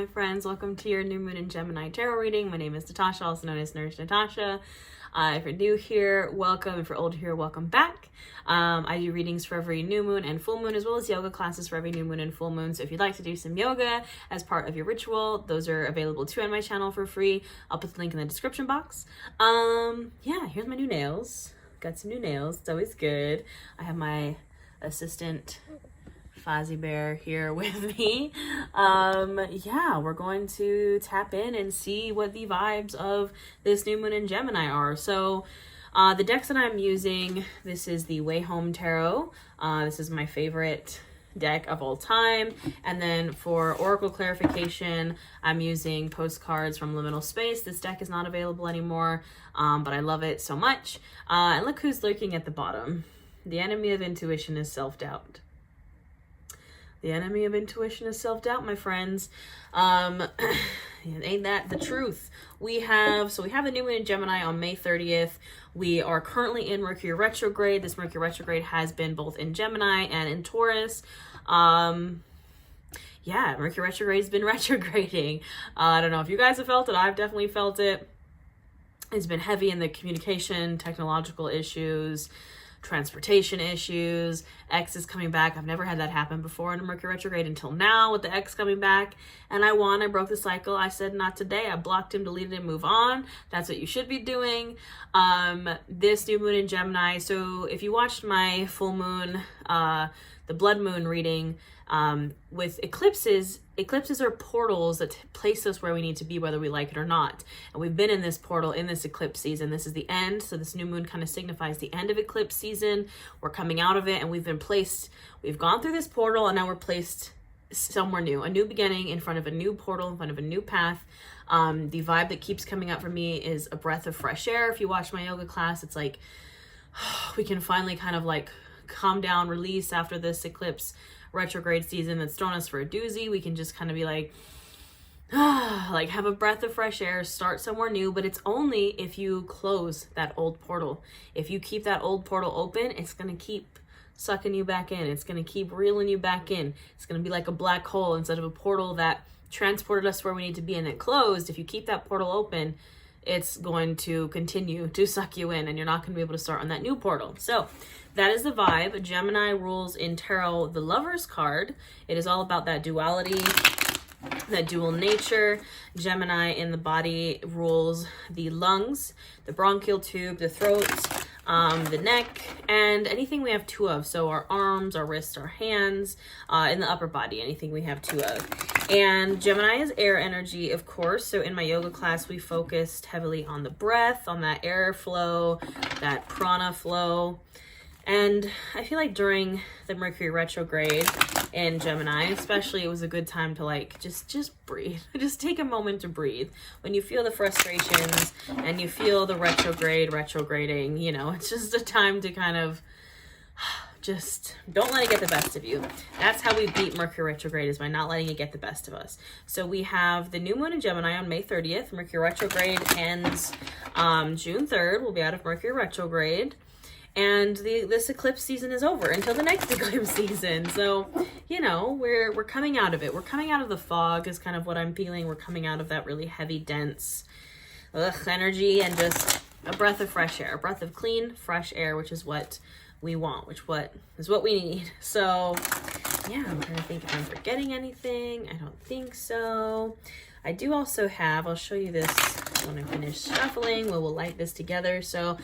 my friends. Welcome to your new moon in Gemini tarot reading. My name is Natasha, also known as Nurse Natasha. If you're new here, welcome. If you're old here, welcome back. I do readings for every new moon and full moon, as well as yoga classes for every new moon and full moon. So if you'd like to do some yoga as part of your ritual, those are available too on my channel for free. I'll put the link in the description box. Yeah, here's my new nails. Got some new nails. It's always good. I have my assistant Fozzie Bear here with me. Yeah, we're going to tap in and see what the vibes of this new moon in Gemini are. So the decks that I'm using, this is the Way Home Tarot. This is my favorite deck of all time. And then for oracle clarification, I'm using postcards from Liminal Space. This deck is not available anymore, but I love it so much. And look who's lurking at the bottom. The enemy of intuition is self-doubt. The enemy of intuition is self-doubt, my friends. Ain't that the truth? We have the new moon in Gemini on May 30th. We are currently in Mercury retrograde. This Mercury retrograde has been both in Gemini and in Taurus. Yeah, Mercury retrograde has been retrograding. I don't know if you guys have felt it. I've definitely felt it. It's been heavy in the communication, technological issues, transportation issues. X is coming back. I've never had that happen before in a Mercury retrograde until now with the X coming back. And I broke the cycle. I said, not today. I blocked him, deleted him, move on. That's what you should be doing. This new moon in Gemini. So if you watched my full moon, the blood moon reading, with eclipses are portals that place us where we need to be, whether we like it or not. And we've been in this portal in this eclipse season. This is the end. So this new moon kind of signifies the end of eclipse season. We're coming out of it, and we've gone through this portal, and now we're placed somewhere new, a new beginning in front of a new portal, in front of a new path. The vibe that keeps coming up for me is a breath of fresh air. If you watch my yoga class, it's like we can finally kind of like calm down, release after this eclipse retrograde season that's thrown us for a doozy. We can just kind of be like have a breath of fresh air, start somewhere new. But it's only if you close that old portal. If you keep that old portal open, it's going to keep sucking you back in. It's going to keep reeling you back in. It's going to be like a black hole instead of a portal that transported us where we need to be and it closed. If you keep that portal open, it's going to continue to suck you in, and you're not going to be able to start on that new portal. So that is the vibe. Gemini rules in tarot the Lover's card. It is all about that duality, that dual nature. Gemini in the body rules the lungs, the bronchial tube, the throat, the neck, and anything we have two of. So our arms, our wrists, our hands, in the upper body, anything we have two of. And Gemini is air energy, of course. So in my yoga class, we focused heavily on the breath, on that air flow, that prana flow. And I feel like during the Mercury retrograde in Gemini, especially, it was a good time to like just breathe. Just take a moment to breathe. When you feel the frustrations and you feel the retrograding, you know, it's just a time to kind of just don't let it get the best of you. That's how we beat Mercury retrograde, is by not letting it get the best of us. So we have the new moon in Gemini on May 30th. Mercury retrograde ends June 3rd. We'll be out of Mercury retrograde. And this eclipse season is over until the next eclipse season. So, you know, we're coming out of it. We're coming out of the fog is kind of what I'm feeling. We're coming out of that really heavy, dense energy, and just a breath of fresh air, a breath of clean, fresh air, which is what we want, which is what we need. So, yeah, I'm trying to think if I'm forgetting anything. I don't think so. I do also have, I'll show you this when I finish shuffling. We'll light this together. So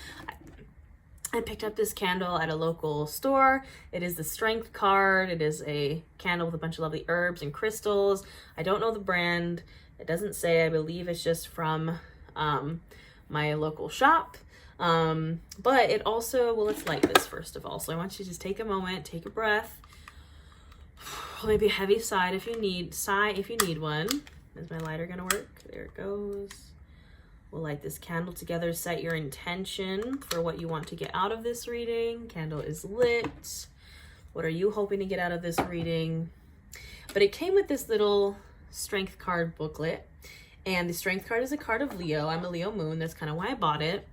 I picked up this candle at a local store. It is the Strength card. It is a candle with a bunch of lovely herbs and crystals. I don't know the brand. It doesn't say. I believe it's just from my local shop. But it also, well, let's light this first of all. So I want you to just take a moment, take a breath. Maybe a heavy sigh if you need one. Is my lighter gonna work? There it goes. We'll light this candle together, set your intention for what you want to get out of this reading. Candle is lit. What are you hoping to get out of this reading? But it came with this little Strength card booklet. And the Strength card is a card of Leo. I'm a Leo moon. That's kind of why I bought it.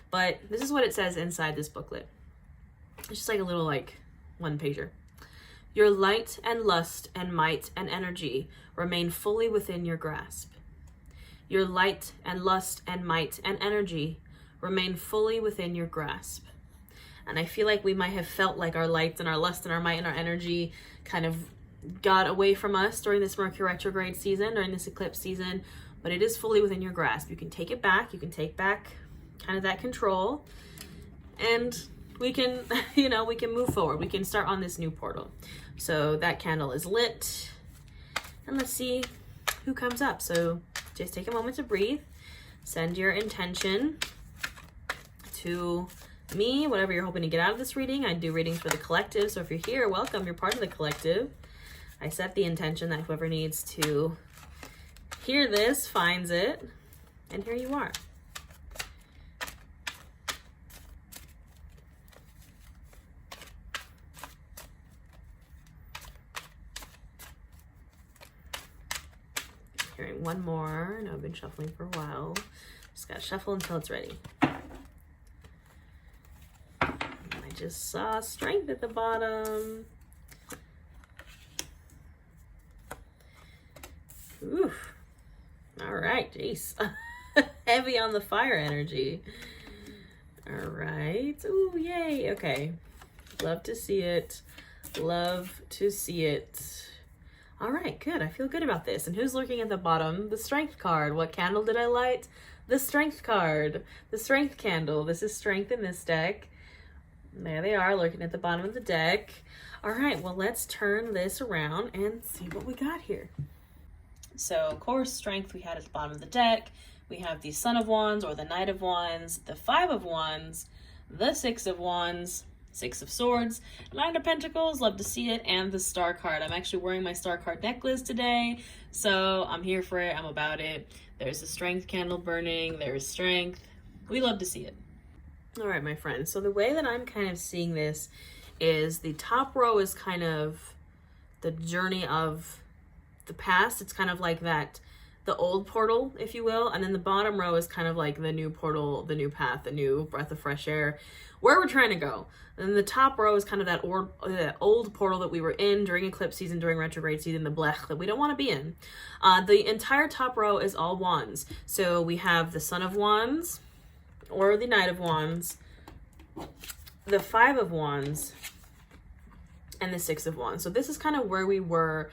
But this is what it says inside this booklet. It's just like a little one pager. Your light and lust and might and energy remain fully within your grasp. Your light and lust and might and energy remain fully within your grasp. And I feel like we might have felt like our light and our lust and our might and our energy kind of got away from us during this Mercury retrograde season, during this eclipse season, but it is fully within your grasp. You can take it back. You can take back kind of that control, and we can, we can move forward. We can start on this new portal. So that candle is lit, and let's see who comes up. So just take a moment to breathe. Send your intention to me, whatever you're hoping to get out of this reading. I do readings for the collective, so if you're here, welcome. You're part of the collective. I set the intention that whoever needs to hear this finds it, and here you are. Hearing one more. No, I've been shuffling for a while. Just gotta shuffle until it's ready. I just saw strength at the bottom. Oof. All right, jeez. Heavy on the fire energy. All right. Ooh, yay. Okay. Love to see it. Love to see it. All right, good. I feel good about this. And who's lurking at the bottom? The strength card. What candle did I light? The strength card. The strength candle. This is strength in this deck. There they are, lurking at the bottom of the deck. All right, well, let's turn this around and see what we got here. So, of course, strength we had at the bottom of the deck. We have the Son of Wands or the Knight of Wands, the Five of Wands, the Six of Wands, Six of Swords, Nine of Pentacles, love to see it, and the Star card. I'm actually wearing my Star card necklace today, so I'm here for it. I'm about it. There's a strength candle burning. There's strength. We love to see it. All right, my friends. So the way that I'm kind of seeing this is the top row is kind of the journey of the past. It's kind of like that, the old portal, if you will. And then the bottom row is kind of like the new portal, the new path, the new breath of fresh air, where we're trying to go. And the top row is kind of that old portal that we were in during eclipse season, during retrograde season, the blech that we don't want to be in. The entire top row is all wands. So we have the Son of Wands or the Knight of Wands, the Five of Wands, and the Six of Wands. So this is kind of where we were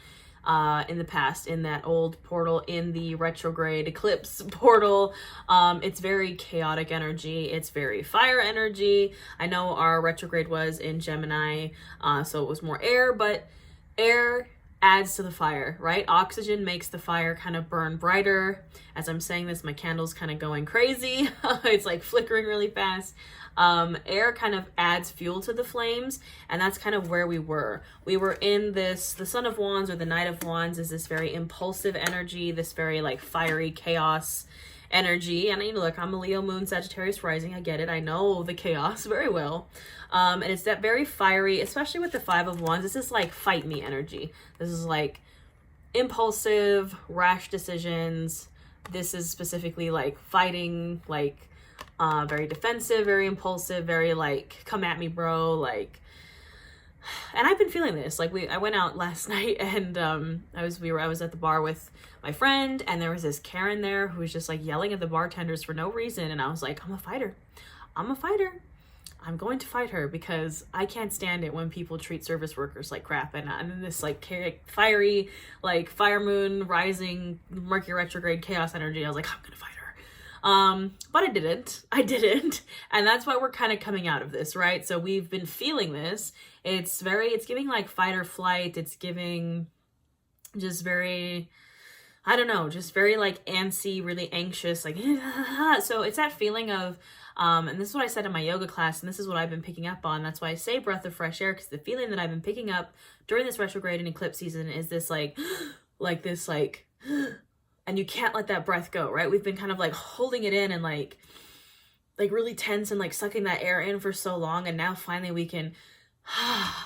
in the past, in that old portal, in the retrograde eclipse portal. It's very chaotic energy. It's very fire energy. I know our retrograde was in Gemini, so it was more air, but air adds to the fire, right? Oxygen makes the fire kind of burn brighter. As I'm saying this, my candle's kind of going crazy. It's like flickering really fast. Air kind of adds fuel to the flames, and that's kind of where we were. We were in this, the Son of Wands or the Knight of Wands is this very impulsive energy, this very like fiery chaos energy. And look, I'm a Leo moon, Sagittarius rising. I get it. I know the chaos very well. And it's that very fiery, especially with the Five of Wands. This is like fight me energy. This is like impulsive, rash decisions. This is specifically like fighting, like very defensive, very impulsive, very like come at me, bro, like. And I've been feeling this. Like I went out last night, and I was at the bar with my friend, and there was this Karen there who was just like yelling at the bartenders for no reason, and I was like, I'm a fighter. I'm going to fight her, because I can't stand it when people treat service workers like crap. And I'm in this like fiery, like fire moon rising Mercury retrograde chaos energy. I was like, I'm gonna fight her. But I didn't. And that's why we're kind of coming out of this, right? So we've been feeling this. It's giving like fight or flight. It's giving just very, I don't know, just very like antsy, really anxious, like, so it's that feeling of, and this is what I said in my yoga class, and this is what I've been picking up on. That's why I say breath of fresh air, because the feeling that I've been picking up during this retrograde and eclipse season is this like this like, and you can't let that breath go, right? We've been kind of like holding it in and like really tense and like sucking that air in for so long, and now finally we can,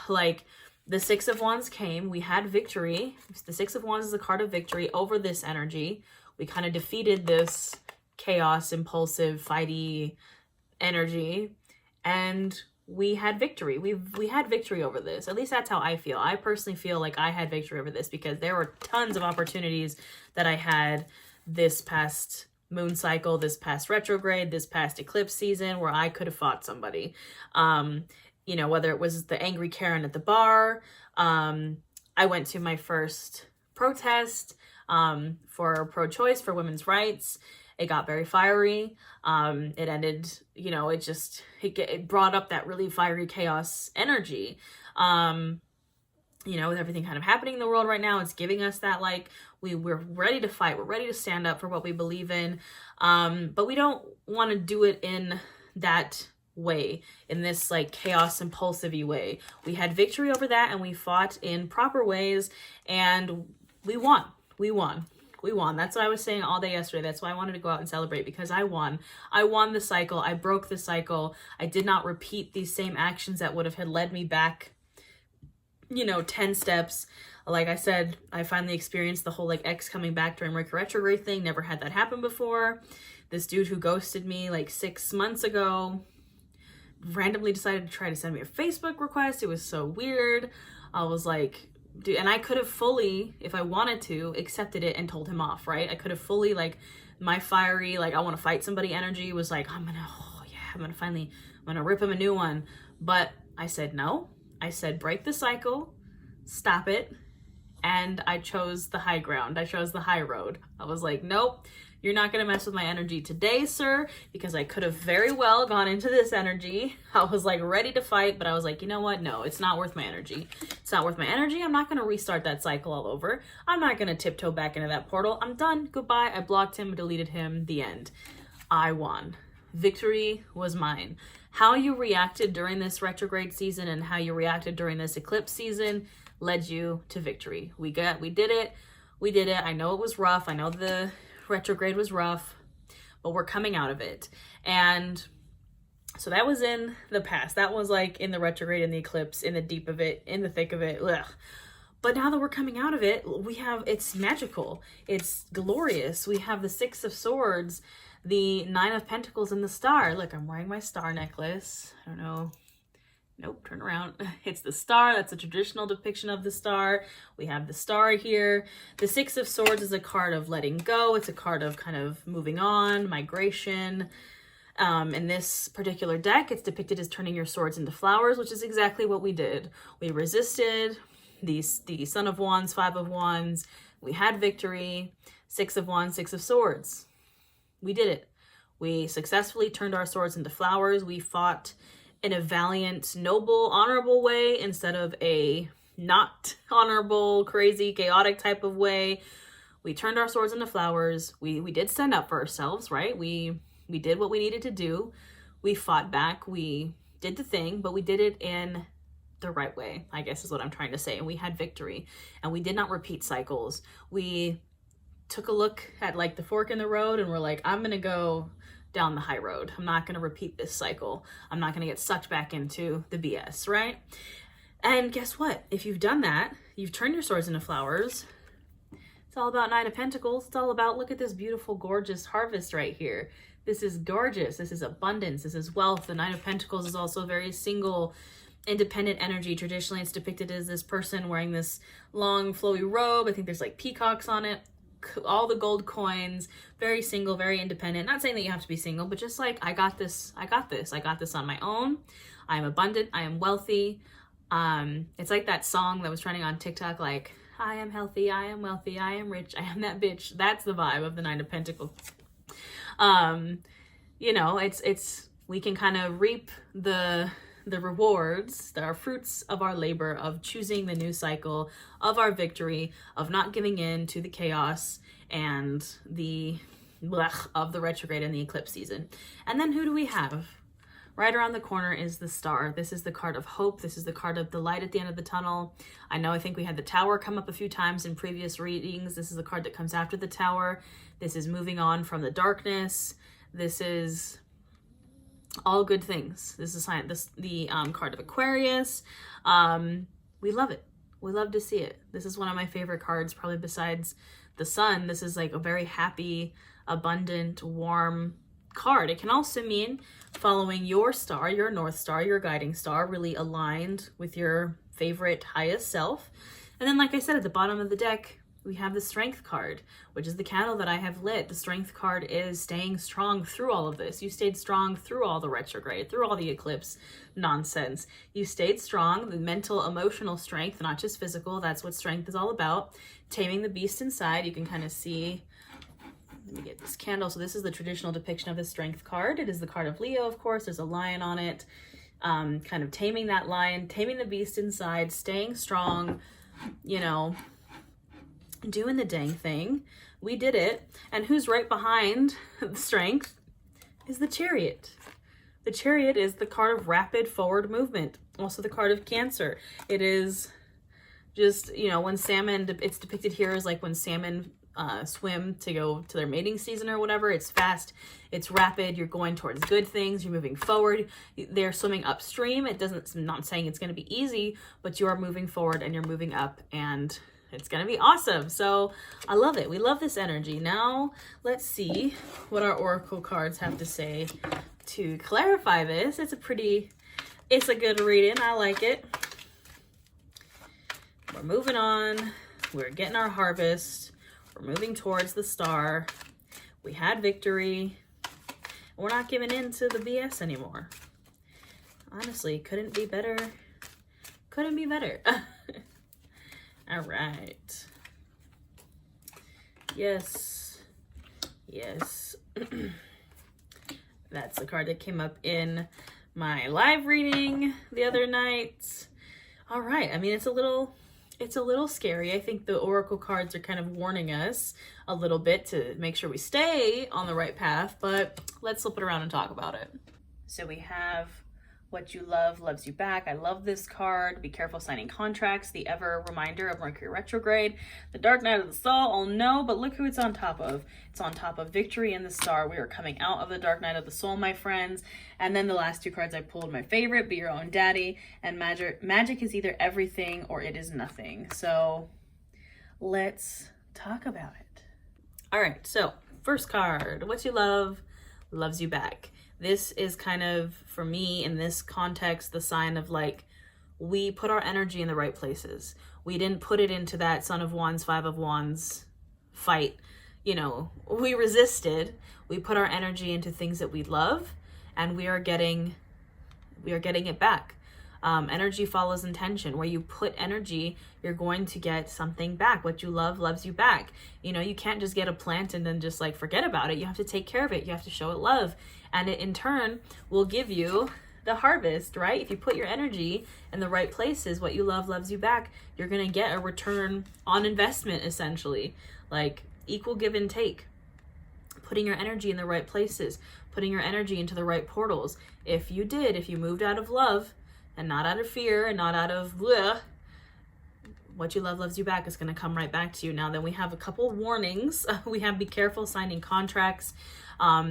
like, the Six of Wands came, we had victory. The Six of Wands is a card of victory over this energy. We kind of defeated this chaos, impulsive, fighty energy, and we had victory. We had victory over this. At least that's how I feel. I personally feel like I had victory over this because there were tons of opportunities that I had this past moon cycle, this past retrograde, this past eclipse season where I could have fought somebody. You know, whether it was the angry Karen at the bar. I went to my first protest for pro-choice, for women's rights. It got very fiery. It ended, you know, it brought up that really fiery chaos energy. You know, with everything kind of happening in the world right now, it's giving us that, like, we're ready to fight. We're ready to stand up for what we believe in. But we don't want to do it in that way, in this like chaos impulsive-y way. We had victory over that, and we fought in proper ways, and we won. That's what I was saying all day yesterday. That's why I wanted to go out and celebrate, because I won the cycle. I broke the cycle. I did not repeat these same actions that would have had led me back, you know, 10 steps. Like I said, I finally experienced the whole like ex coming back during Mercury retrograde thing. Never had that happen before. This dude who ghosted me like 6 months ago randomly decided to try to send me a Facebook request. It was so weird. I was like, dude, and I could have fully, if I wanted to, accepted it and told him off, right? I could have fully, like, my fiery, like, I want to fight somebody energy was like, I'm gonna rip him a new one. But I said no. I said break the cycle, stop it, and I chose the high ground. I chose the high road. I was like, nope, you're not gonna mess with my energy today, sir, because I could have very well gone into this energy. I was like ready to fight, but I was like, you know what? No, it's not worth my energy. It's not worth my energy. I'm not gonna restart that cycle all over. I'm not gonna tiptoe back into that portal. I'm done. Goodbye. I blocked him, deleted him, the end. I won. Victory was mine. How you reacted during this retrograde season and how you reacted during this eclipse season led you to victory. We did it. I know it was rough. I know the retrograde was rough, but we're coming out of it. And so that was in the past. That was like in the retrograde, in the eclipse, in the deep of it, in the thick of it. Ugh. But now that we're coming out of it, it's magical. It's glorious. We have the Six of Swords, the Nine of Pentacles, and the Star. Look, I'm wearing my star necklace. I don't know. Nope, turn around. It's the star. That's a traditional depiction of the star. We have the star here. The Six of Swords is a card of letting go. It's a card of kind of moving on, migration. In this particular deck, it's depicted as turning your swords into flowers, which is exactly what we did. We resisted the Son of Wands, Five of Wands. We had victory. Six of Wands, Six of Swords. We did it. We successfully turned our swords into flowers. We fought in a valiant, noble, honorable way instead of a not honorable, crazy, chaotic type of way. We turned our swords into flowers. We did stand up for ourselves, right? We did what we needed to do. We fought back. We did the thing, but we did it in the right way, I guess is what I'm trying to say. And we had victory. And we did not repeat cycles. We took a look at like the fork in the road and we're like, I'm going to go down the high road. I'm not going to repeat this cycle. I'm not going to get sucked back into the BS, right? And guess what? If you've done that, you've turned your swords into flowers. It's all about Nine of Pentacles. It's all about, look at this beautiful, gorgeous harvest right here. This is gorgeous. This is abundance. This is wealth. The Nine of Pentacles is also very single, independent energy. Traditionally, it's depicted as this person wearing this long, flowy robe. I think there's like peacocks on it. All the gold coins, very single, very independent. Not saying that you have to be single, but just like, I got this on my own. I am abundant. I am wealthy. It's like that song that was trending on TikTok, like, I am healthy, I am wealthy, I am rich, I am that bitch. That's the vibe of the Nine of Pentacles. You know, we can kind of reap the rewards, that are fruits of our labor, of choosing the new cycle, of our victory, of not giving in to the chaos and the blech of the retrograde and the eclipse season. And then who do we have? Right around the corner is the Star. This is the card of hope. This is the card of the light at the end of the tunnel. I think we had the Tower come up a few times in previous readings. This is the card that comes after the Tower. This is moving on from the darkness. This is all good things. This is the card of Aquarius. We love it. We love to see it. This is one of my favorite cards, probably besides the Sun. This is like a very happy, abundant, warm card. It can also mean following your star, your North Star, your guiding star, really aligned with your favorite highest self. And then, like I said, at the bottom of the deck, we have the Strength card, which is the candle that I have lit. The Strength card is staying strong through all of this. You stayed strong through all the retrograde, through all the eclipse nonsense. You stayed strong, the mental, emotional strength, not just physical. That's what strength is all about. Taming the beast inside. You can kind of see, let me get this candle. So this is the traditional depiction of the Strength card. It is the card of Leo, of course. There's a lion on it. Kind of taming that lion, taming the beast inside, staying strong, you know, doing the dang thing. We did it. And who's right behind the Strength is the Chariot. The Chariot is the card of rapid forward movement. Also the card of Cancer. It is just, you know, when salmon, it's depicted here as like when salmon swim to go to their mating season or whatever. It's fast, it's rapid, you're going towards good things, you're moving forward, they're swimming upstream. It doesn't, I'm not saying it's going to be easy, but you are moving forward and you're moving up, and it's going to be awesome. So I love it. We love this energy. Now let's see what our oracle cards have to say to clarify this. It's a good reading. I like it. We're moving on. We're getting our harvest. We're moving towards the star. We had victory. We're not giving in to the BS anymore. Honestly, couldn't be better. Couldn't be better. All right. Yes. Yes. That's the card that came up in my live reading the other night. All right. I mean, it's a little scary. I think the oracle cards are kind of warning us a little bit to make sure we stay on the right path, but let's flip it around and talk about it. So we have what you love loves you back. I love this card. Be careful signing contracts. The ever reminder of Mercury retrograde. The dark night of the soul. Oh no, but look who it's on top of. It's on top of victory and the star. We are coming out of the dark night of the soul, my friends. And then the last two cards I pulled, my favorite, Be Your Own Daddy and Magic. Magic is either everything or it is nothing. So let's talk about it. All right, so first card, what you love loves you back. This is kind of, for me, in this context, the sign of like, we put our energy in the right places. We didn't put it into that Son of Wands, Five of Wands fight. You know, we resisted. We put our energy into things that we love, and we are getting it back. Energy follows intention. Where you put energy, you're going to get something back. What you love loves you back. You know, you can't just get a plant and then just like forget about it. You have to take care of it. You have to show it love. And it in turn will give you the harvest, right? If you put your energy in the right places, what you love loves you back. You're going to get a return on investment, essentially. Like equal give and take. Putting your energy in the right places. Putting your energy into the right portals. If you moved out of love, and not out of fear, and not out of bleh, what you love loves you back is going to come right back to you. Now, then we have a couple warnings. We have be careful signing contracts.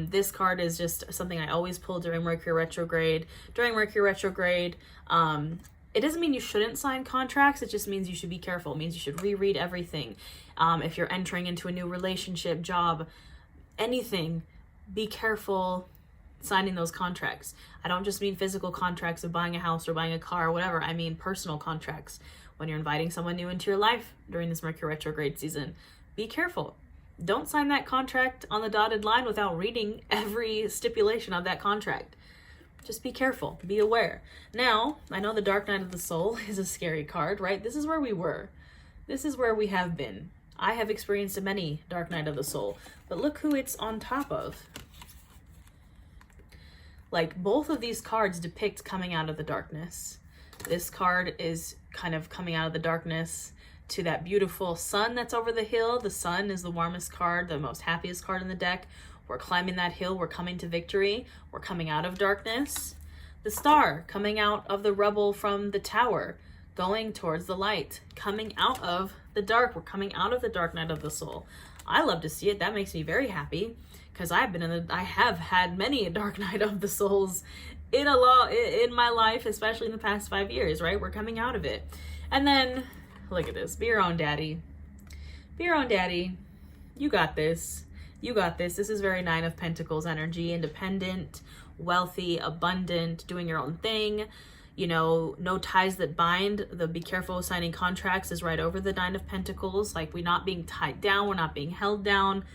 This card is just something I always pull during Mercury retrograde. During Mercury retrograde, it doesn't mean you shouldn't sign contracts. It just means you should be careful. It means you should reread everything. If you're entering into a new relationship, job, anything, be careful signing those contracts. I don't just mean physical contracts of buying a house or buying a car or whatever. I mean personal contracts. When you're inviting someone new into your life during this Mercury retrograde season, be careful. Don't sign that contract on the dotted line without reading every stipulation of that contract. Just be careful. Be aware. Now, I know the Dark Night of the Soul is a scary card, right? This is where we were. This is where we have been. I have experienced many Dark Night of the Soul, but look who it's on top of. Like, both of these cards depict coming out of the darkness. This card is kind of coming out of the darkness to that beautiful sun that's over the hill. The sun is the warmest card, the most happiest card in the deck. We're climbing that hill. We're coming to victory. We're coming out of darkness. The star coming out of the rubble from the tower, going towards the light, coming out of the dark. We're coming out of the dark night of the soul. I love to see it. That makes me very happy. Because I have had many a dark night of the souls in my life, especially in the past 5 years, right? We're coming out of it. And then, look at this. Be your own daddy. Be your own daddy. You got this. You got this. This is very Nine of Pentacles energy. Independent, wealthy, abundant, doing your own thing. You know, no ties that bind. The be careful of signing contracts is right over the Nine of Pentacles. Like, we're not being tied down. We're not being held down.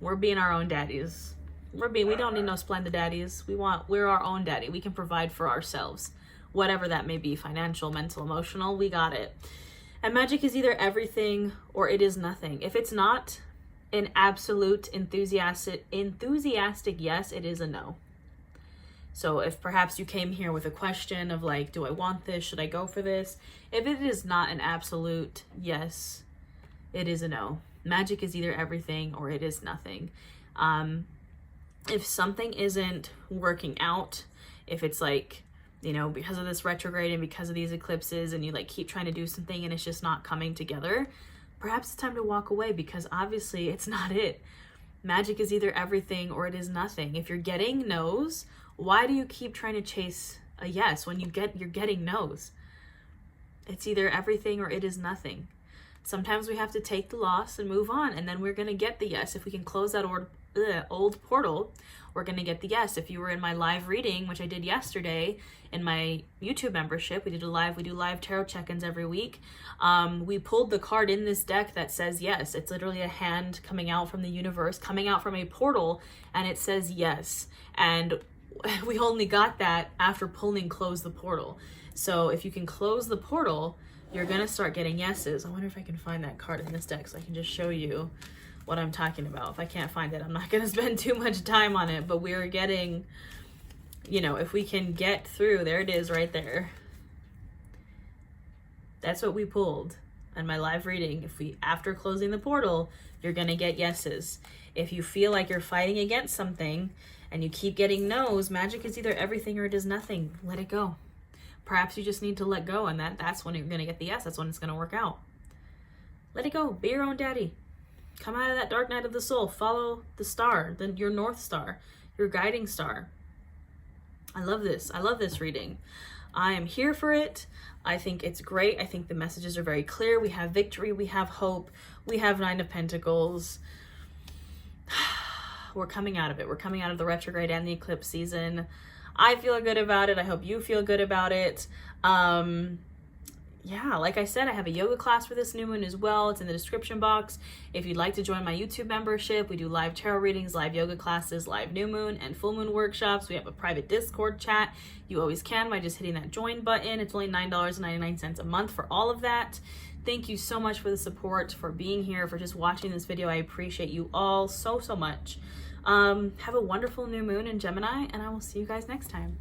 We're being our own daddies. We don't need no splendid daddies. We're our own daddy. We can provide for ourselves. Whatever that may be, financial, mental, emotional, we got it. And magic is either everything or it is nothing. If it's not an absolute enthusiastic yes, it is a no. So if perhaps you came here with a question of like, do I want this? Should I go for this? If it is not an absolute yes, it is a no. Magic is either everything or it is nothing. If something isn't working out, if it's like, you know, because of this retrograde and because of these eclipses and you like keep trying to do something and it's just not coming together, perhaps it's time to walk away, because obviously it's not it. Magic is either everything or it is nothing. If you're getting no's, why do you keep trying to chase a yes when you're getting no's? It's either everything or it is nothing. Sometimes we have to take the loss and move on, and then we're going to get the yes. If we can close that old portal, we're going to get the yes. If you were in my live reading, which I did yesterday in my YouTube membership, we do live tarot check-ins every week. We pulled the card in this deck that says yes. It's literally a hand coming out from the universe, coming out from a portal, and it says yes. And we only got that after pulling close the portal. So if you can close the portal, you're going to start getting yeses. I wonder if I can find that card in this deck so I can just show you what I'm talking about. If I can't find it, I'm not going to spend too much time on it, but we're getting, you know, if we can get through, there it is right there. That's what we pulled in my live reading. After closing the portal, you're going to get yeses. If you feel like you're fighting against something and you keep getting no's, magic is either everything or it is nothing. Let it go. Perhaps you just need to let go, and that's when you're going to get the yes. That's when it's going to work out. Let it go. Be your own daddy. Come out of that dark night of the soul. Follow the star, your North Star, your guiding star. I love this. I love this reading. I am here for it. I think it's great. I think the messages are very clear. We have victory. We have hope. We have Nine of Pentacles. We're coming out of it. We're coming out of the retrograde and the eclipse season. I feel good about it. I hope you feel good about it. Yeah, like I said, I have a yoga class for this new moon as well. It's in the description box. If you'd like to join my YouTube membership, we do live tarot readings, live yoga classes, live new moon and full moon workshops. We have a private Discord chat. You always can by just hitting that join button. It's only $9.99 a month for all of that. Thank you so much for the support, for being here, for just watching this video. I appreciate you all so, so much. Have a wonderful new moon in Gemini, and I will see you guys next time.